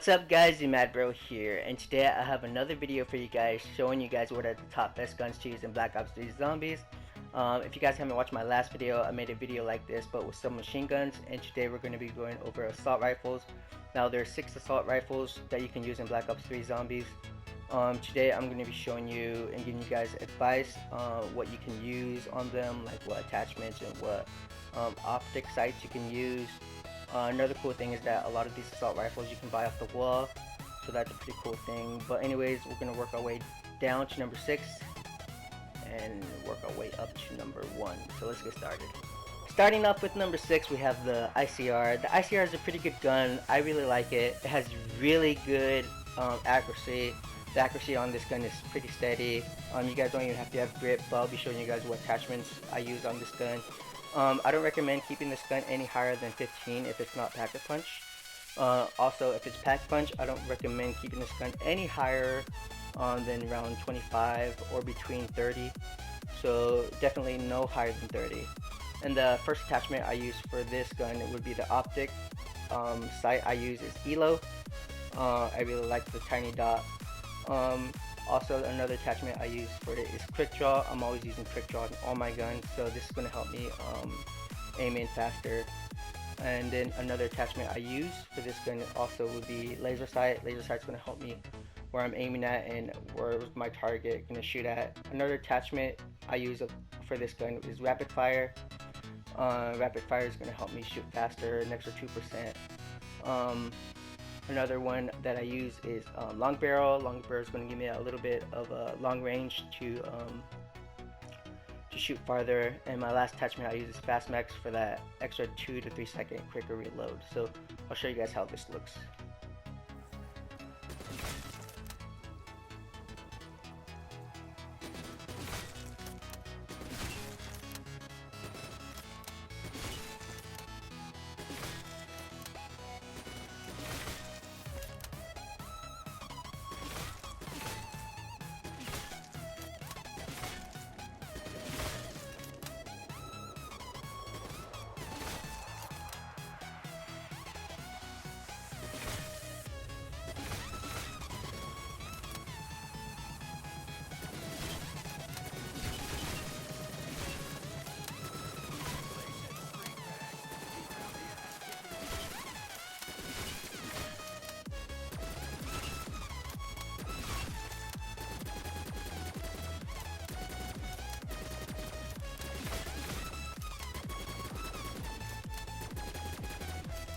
What's up guys, the Mad Bro here, and today I have another video for you guys showing you guys what are the top best guns to use in Black Ops 3 Zombies. If you guys haven't watched my last video, I made a video like this but with some machine guns, and today we're going to be going over assault rifles. Now there are 6 assault rifles that you can use in Black Ops 3 Zombies. Today I'm going to be showing you and giving you guys advice what you can use on them, like what attachments and what optic sights you can use. Another cool thing is that a lot of these assault rifles you can buy off the wall, so that's a pretty cool thing. But anyways, we're going to work our way down to number 6 and work our way up to number 1. So let's get started. Starting off with number 6, we have the ICR. The ICR is a pretty good gun. I really like it. It has really good accuracy. The accuracy on this gun is pretty steady. You guys don't even have to have grip, but I'll be showing you guys what attachments I use on this gun. I don't recommend keeping this gun any higher than 15 if it's not pack-a-punch. Also, if it's pack-punch, I don't recommend keeping this gun any higher than around 25 or between 30. So definitely no higher than 30. And the first attachment I use for this gun would be the optic. Sight I use is ELO. I really like the tiny dot. Also, another attachment I use for it is quick draw. I'm always using quick draw on all my guns, so this is going to help me aim in faster. And then another attachment I use for this gun also would be laser sight. Laser sight is going to help me where I'm aiming at and where my target going to shoot at. Another attachment I use for this gun is rapid fire. Rapid fire is going to help me shoot faster, an extra 2%. Another one that I use is long barrel. Long barrel is going to give me a little bit of a long range to shoot farther. And my last attachment I use is fast max for that extra 2 to 3 second quicker reload. So I'll show you guys how this looks.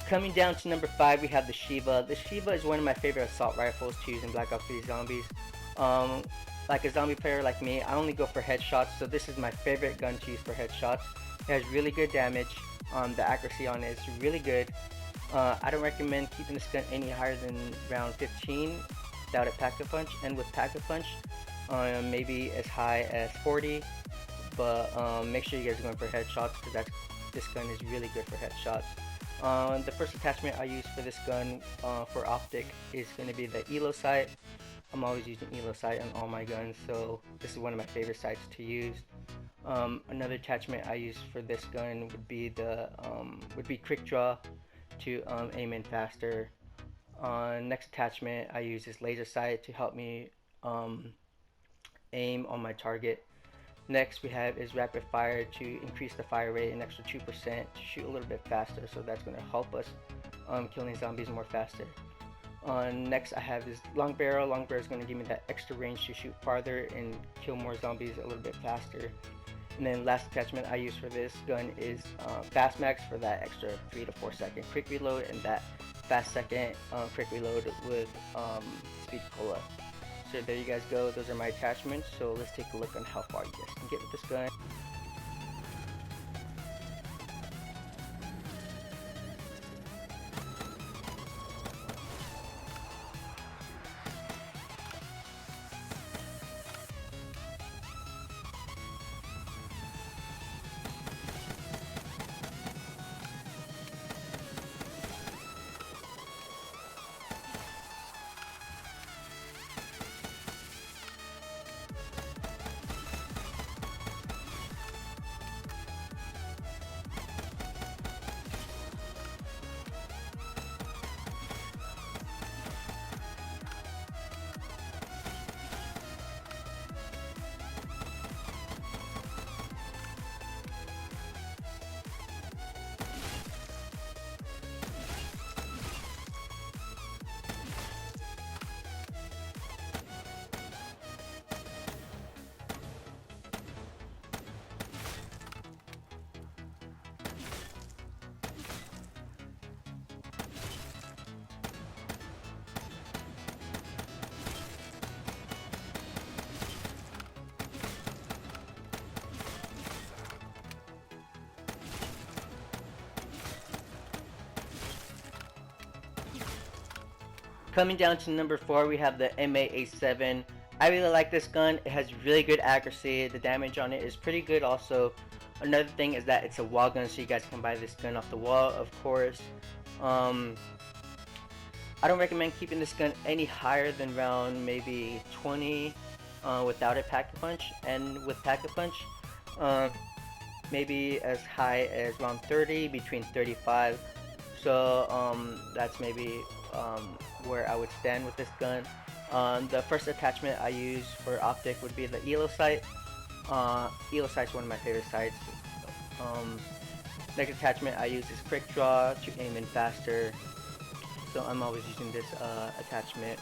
Coming down to number 5, we have the Shiva. The Shiva is one of my favorite assault rifles to use in Black Ops 3 Zombies. Like a zombie player like me, I only go for headshots, so this is my favorite gun to use for headshots. It has really good damage. The accuracy on it is really good. I don't recommend keeping this gun any higher than around 15 without a pack-a-punch, and with pack-a-punch, maybe as high as 40. But make sure you guys are going for headshots, because this gun is really good for headshots. The first attachment I use for this gun for optic is going to be the ELO sight. I'm always using ELO sight on all my guns, so this is one of my favorite sights to use. Another attachment I use for this gun would be quick draw to aim in faster. Next attachment I use is laser sight to help me aim on my target. Next we have is rapid fire to increase the fire rate an extra 2% to shoot a little bit faster, so that's going to help us killing zombies more faster. Next I have is long barrel. Long barrel is going to give me that extra range to shoot farther and kill more zombies a little bit faster. And then last attachment I use for this gun is fast max for that extra 3 to 4 second quick reload, and that fast second quick reload with speed cola. So there you guys go, those are my attachments. So let's take a look on how far you guys can get with this gun. Coming down to number 4, we have the MA87. I really like this gun. It has really good accuracy. The damage on it is pretty good also. Another thing is that it's a wall gun, so you guys can buy this gun off the wall, of course. I don't recommend keeping this gun any higher than round maybe 20 without a pack-a-punch, and with pack-a-punch maybe as high as round 30, between 35. So that's maybe where I would stand with this gun. The first attachment I use for optic would be the ELO sight. ELO sight's one of my favorite sights. Next attachment I use is quick draw to aim in faster. So I'm always using this attachment.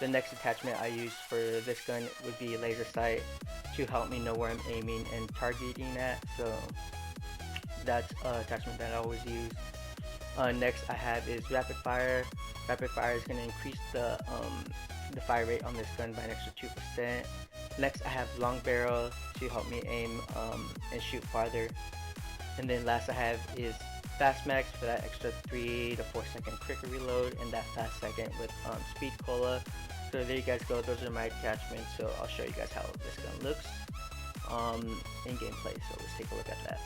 The next attachment I use for this gun would be laser sight to help me know where I'm aiming and targeting at. So that's an attachment that I always use. Next I have is rapid fire. Rapid fire is going to increase the fire rate on this gun by an extra 2%. Next I have long barrel to help me aim and shoot farther. And then last I have is fast max for that extra 3 to 4 second quicker reload, and that fast second with speed cola. So there you guys go, those are my attachments. So I'll show you guys how this gun looks in gameplay. So let's take a look at that.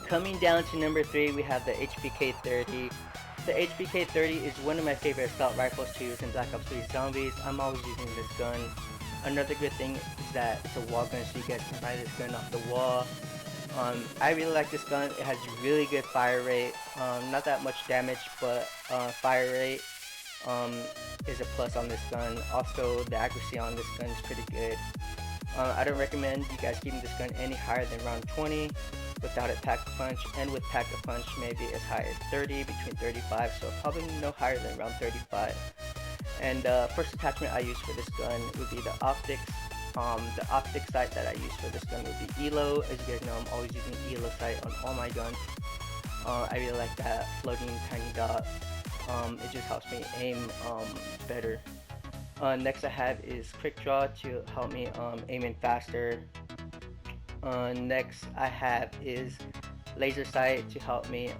Coming down to number 3, we have the HPK-30. The HPK-30 is one of my favorite assault rifles to use in Black Ops 3 Zombies. I'm always using this gun. Another good thing is that it's a wall gun, so you guys can buy this gun off the wall. I really like this gun. It has really good fire rate. Not that much damage, but fire rate is a plus on this gun. Also, the accuracy on this gun is pretty good. I don't recommend you guys keeping this gun any higher than round 20 without a pack-a-punch, and with pack-a-punch maybe as high as 30, between 35, so probably no higher than around 35. And first attachment I use for this gun would be the optics. The optic sight that I use for this gun would be ELO. As you guys know, I'm always using ELO sight on all my guns. I really like that floating tiny dot. It just helps me aim better. Next I have is quick draw to help me aim in faster. Next I have is laser sight to help me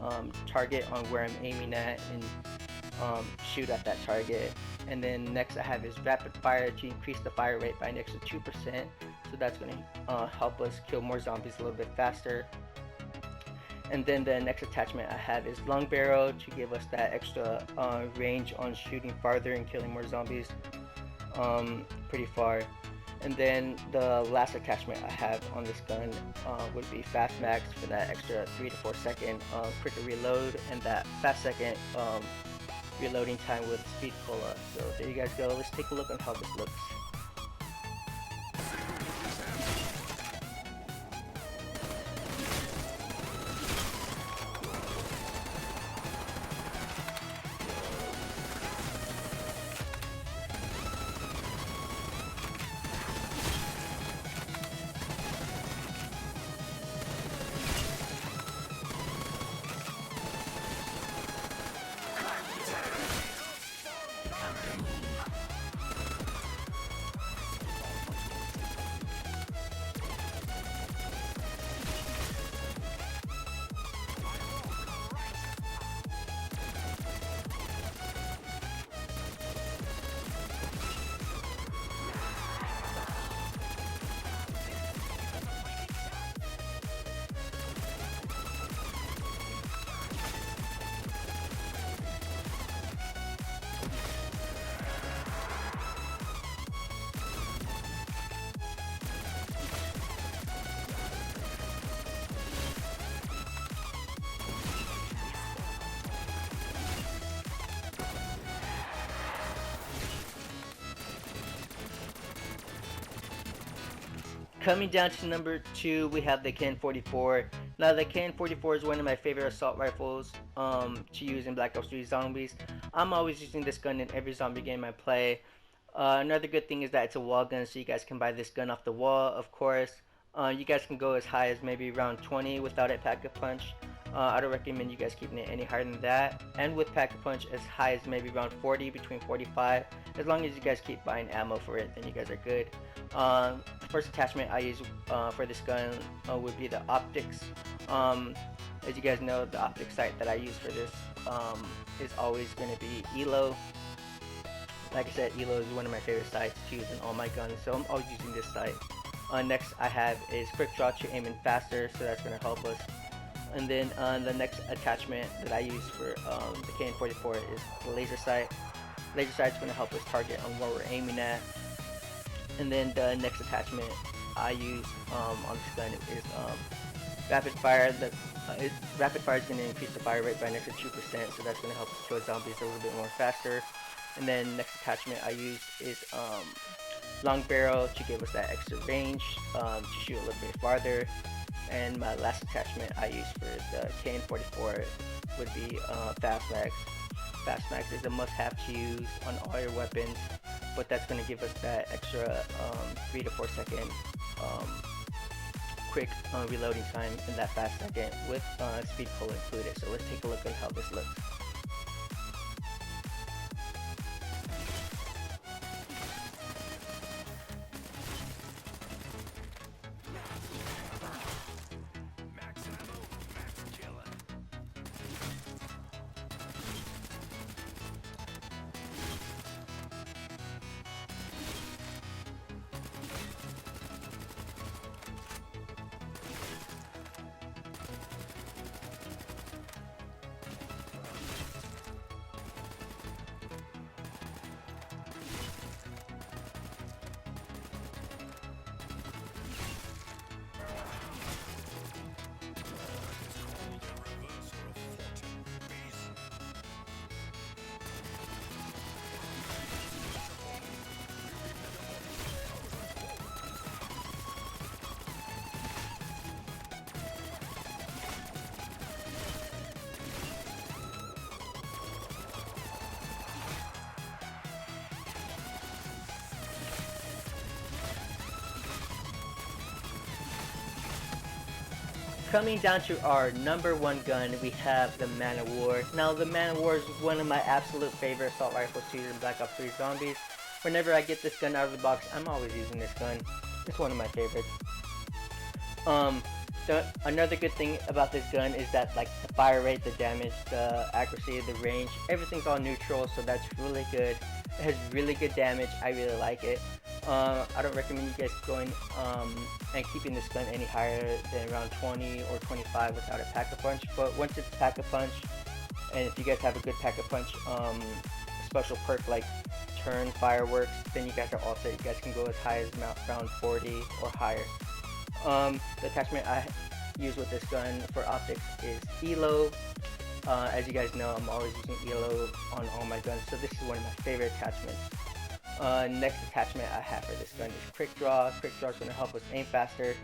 target on where I'm aiming at and shoot at that target. And then next I have is rapid fire to increase the fire rate by an extra 2%. So that's going to help us kill more zombies a little bit faster. And then the next attachment I have is long barrel to give us that extra range on shooting farther and killing more zombies pretty far. And then the last attachment I have on this gun would be fast max for that extra 3 to 4 second quicker reload, and that fast second reloading time with speed cola. So there you guys go. Let's take a look on how this looks. Coming down to number 2, we have the KN-44. Now the KN-44 is one of my favorite assault rifles to use in Black Ops 3 Zombies. I'm always using this gun in every zombie game I play. Another good thing is that it's a wall gun, so you guys can buy this gun off the wall, of course. You guys can go as high as maybe around 20 without a pack-a-punch. I don't recommend you guys keeping it any higher than that. And with pack-a-punch, as high as maybe around 40, between 45. As long as you guys keep buying ammo for it, then you guys are good. The first attachment I use for this gun would be the optics. As you guys know, the optics sight that I use for this is always going to be ELO. Like I said, ELO is one of my favorite sights to use in all my guns, so I'm always using this sight. Next I have is quick draw to aim in faster, so that's going to help us. And then the next attachment that I use for the KN-44 is the laser sight. Laser sight is going to help us target on what we're aiming at. And then the next attachment I use on this gun is rapid fire. Rapid fire is going to increase the fire rate by an extra 2%, so that's going to help us kill zombies a little bit more faster. And then next attachment I use is long barrel to give us that extra range to shoot a little bit farther. And my last attachment I use for the KN-44 would be fast mags. Fast mags is a must-have to use on all your weapons, but that's going to give us that extra 3 to 4 second quick reloading time in that fast second with speed pull included. So let's take a look at how this looks. Coming down to our number 1 gun, we have the Man of War. Now, the Man of War is one of my absolute favorite assault rifles to use in Black Ops 3 Zombies. Whenever I get this gun out of the box, I'm always using this gun. It's one of my favorites. Another good thing about this gun is that, like, the fire rate, the damage, the accuracy, the range, everything's all neutral, so that's really good. It has really good damage. I really like it. I don't recommend you guys going and keeping this gun any higher than around 20 or 25 without a pack-a-punch. But once it's pack-a-punch, and if you guys have a good pack-a-punch special perk like turn fireworks, then you guys are all set. You guys can go as high as around 40 or higher. The attachment I use with this gun for optics is ELO. As you guys know, I'm always using ELO on all my guns, so this is one of my favorite attachments. Next attachment I have for this gun is quick draw. Quick draw is going to help us aim faster,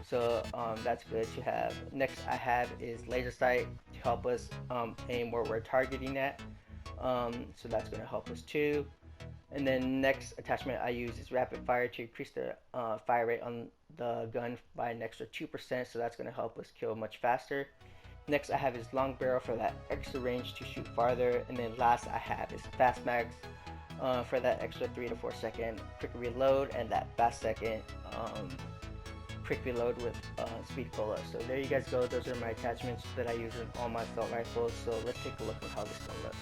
so that's good to have. Next I have is laser sight to help us aim where we're targeting at, so that's going to help us too. And then next attachment I use is rapid fire to increase the fire rate on the gun by an extra 2%, so that's going to help us kill much faster. Next I have is long barrel for that extra range to shoot farther, and then last I have is fast mags for that extra 3 to 4 second quick reload and that fast second quick reload with speed pull-up. So there you guys go. Those are my attachments that I use in all my assault rifles. So let's take a look at how this one looks.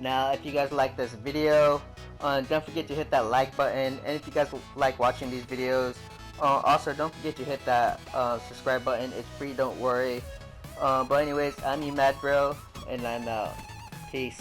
Now, if you guys like this video, don't forget to hit that like button, and if you guys like watching these videos, also don't forget to hit that subscribe button. It's free, don't worry. But anyways, I'm you Mad Bro, and I'm out. Peace.